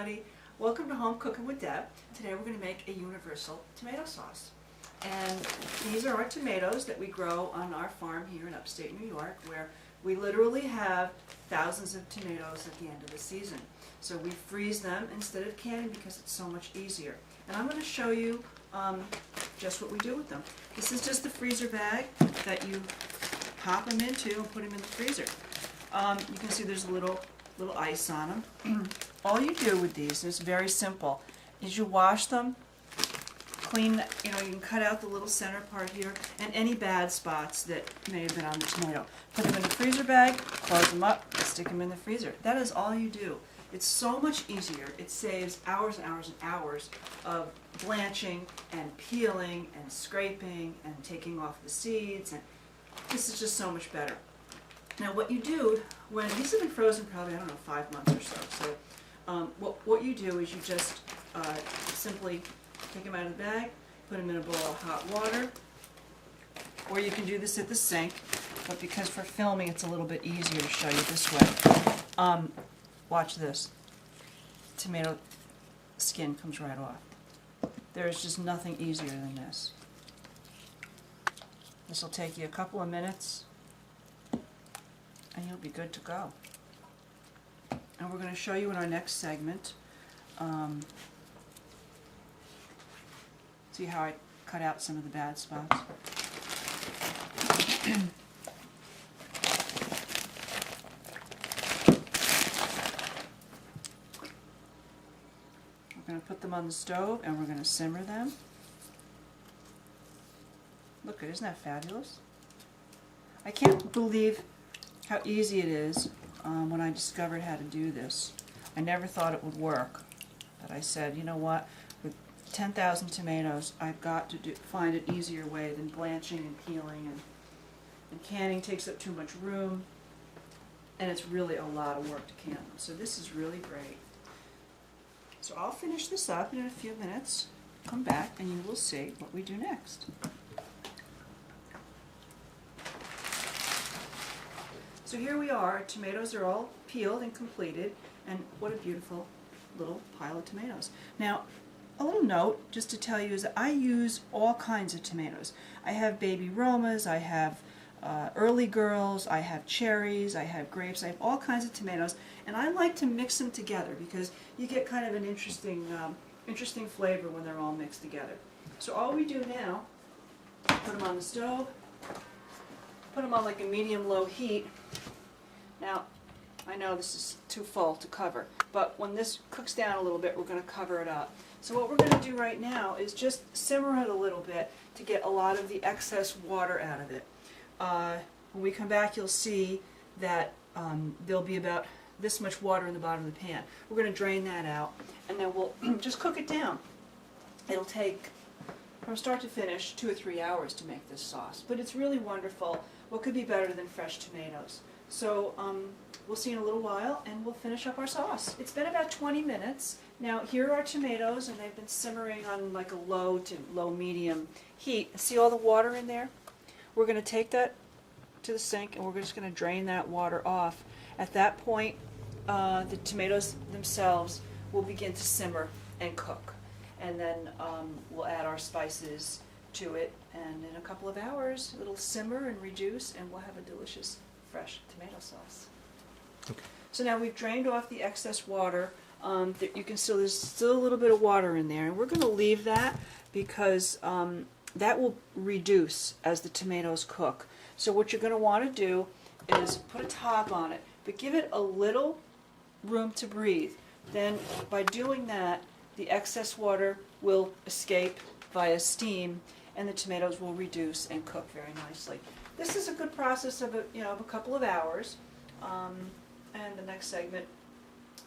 everybody. Welcome to Home Cooking with Deb. Today we're going to make a universal tomato sauce. And these are our tomatoes that we grow on our farm here in upstate New York, where we literally have thousands of tomatoes at the end of the season. So we freeze them instead of canning because it's so much easier. And I'm going to show you just what we do with them. This is just the freezer bag that you pop them into and put them in the freezer. You can see there's a little ice on them. All you do with these is very simple. Is you wash them, clean, you can cut out the little center part here and any bad spots that may have been on the tomato. Put them in the freezer bag, close them up, stick them in the freezer. That is all you do. It's so much easier. It saves hours and hours and hours of blanching and peeling and scraping and taking off the seeds, and this is just so much better. Now what you do, when these have been frozen probably, 5 months or so, what you do is you just simply take them out of the bag, put them in a bowl of hot water, or you can do this at the sink, but because for filming it's a little bit easier to show you this way. Watch this. Tomato skin comes right off. There is just nothing easier than this. This will take you a couple of minutes and you'll be good to go. And we're going to show you in our next segment, see how I cut out some of the bad spots. We're going to put them on the stove and we're going to simmer them. Look, isn't that fabulous? I can't believe how easy it is when I discovered how to do this. I never thought it would work, but I said, you know what, with 10,000 tomatoes, I've got to find an easier way than blanching and peeling, and canning takes up too much room, and it's really a lot of work to can them. So this is really great. So I'll finish this up in a few minutes, come back, and you will see what we do next. So here we are, our tomatoes are all peeled and completed, and what a beautiful little pile of tomatoes. Now, a little note, just to tell you, is that I use all kinds of tomatoes. I have baby Romas, I have early girls, I have cherries, I have grapes, I have all kinds of tomatoes, and I like to mix them together because you get kind of an interesting flavor when they're all mixed together. So all we do now, put them on the stove, put them on like a medium-low heat. Now, I know this is too full to cover, but when this cooks down a little bit, we're going to cover it up. So what we're going to do right now is just simmer it a little bit to get a lot of the excess water out of it. When we come back, you'll see that there'll be about this much water in the bottom of the pan. We're going to drain that out, and then we'll just cook it down. It'll take, from start to finish, 2 or 3 hours to make this sauce, but it's really wonderful. What could be better than fresh tomatoes? So we'll see in a little while, and we'll finish up our sauce. It's been about 20 minutes. Now here are our tomatoes, and they've been simmering on like a low to low-medium heat. See all the water in there? We're going to take that to the sink, and we're just going to drain that water off. At that point, the tomatoes themselves will begin to simmer and cook. And then we'll add our spices to it, and in a couple of hours it'll simmer and reduce, and we'll have a delicious fresh tomato sauce. Okay. So now we've drained off the excess water. You can still, there's still a little bit of water in there, and we're going to leave that because that will reduce as the tomatoes cook. So what you're going to want to do is put a top on it, but give it a little room to breathe. Then by doing that, the excess water will escape via steam, and the tomatoes will reduce and cook very nicely. This is a good process of a couple of hours, and the next segment,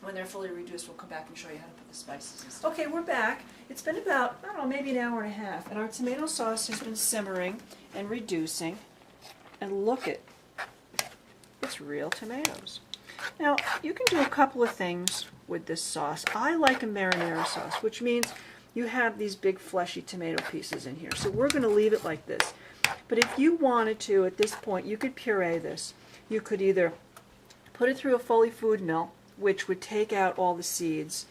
when they're fully reduced, we'll come back and show you how to put the spices and stuff. Okay, we're back. It's been about, I don't know, maybe an hour and a half, and our tomato sauce has been simmering and reducing, and look at, it's real tomatoes. Now, you can do a couple of things with this sauce. I like a marinara sauce, which means you have these big fleshy tomato pieces in here. So we're going to leave it like this. But if you wanted to, at this point, you could puree this. You could either put it through a Foley food mill, which would take out all the seeds,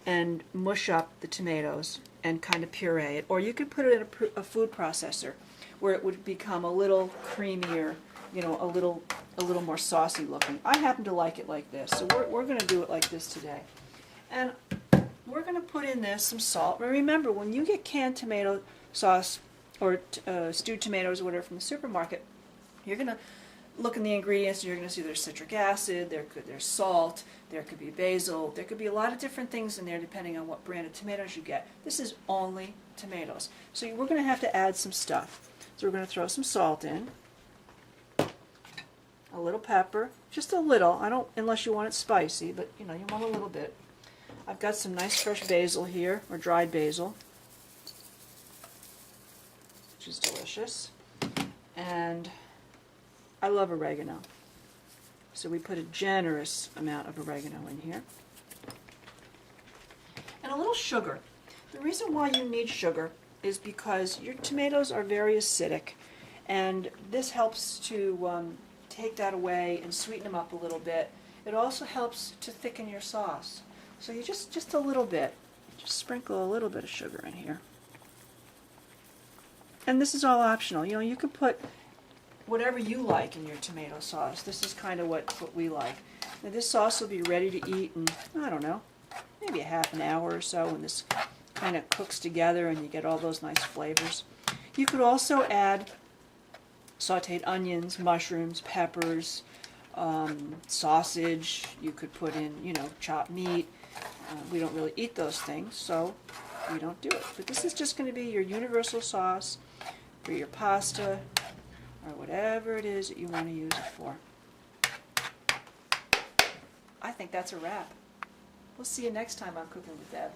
and mush up the tomatoes and kind of puree it, or you could put it in a food processor where it would become a little creamier, you know, a little more saucy looking. I happen to like it like this, so we're going to do it like this today. And we're going to put in this some salt. But remember, when you get canned tomato sauce or stewed tomatoes or whatever from the supermarket, you're going to look in the ingredients and you're going to see there's citric acid, there's salt, there could be basil, there could be a lot of different things in there depending on what brand of tomatoes you get. This is only tomatoes. So we're going to have to add some stuff. So we're going to throw some salt in, a little pepper, just a little. I don't, unless you want it spicy, but you know, you want a little bit. I've got some nice fresh basil here, or dried basil, which is delicious. And I love oregano. So we put a generous amount of oregano in here. And a little sugar. The reason why you need sugar is because your tomatoes are very acidic, and this helps to take that away and sweeten them up a little bit. It also helps to thicken your sauce. So you just a little bit, just sprinkle a little bit of sugar in here. And this is all optional. You know, you can put whatever you like in your tomato sauce. This is kind of what we like. Now this sauce will be ready to eat in, I don't know, maybe a half an hour or so when this kind of cooks together and you get all those nice flavors. You could also add sauteed onions, mushrooms, peppers, sausage. You could put in, you know, chopped meat. We don't really eat those things, so we don't do it. But this is just going to be your universal sauce for your pasta or whatever it is that you want to use it for. I think that's a wrap. We'll see you next time on Cooking with Deb.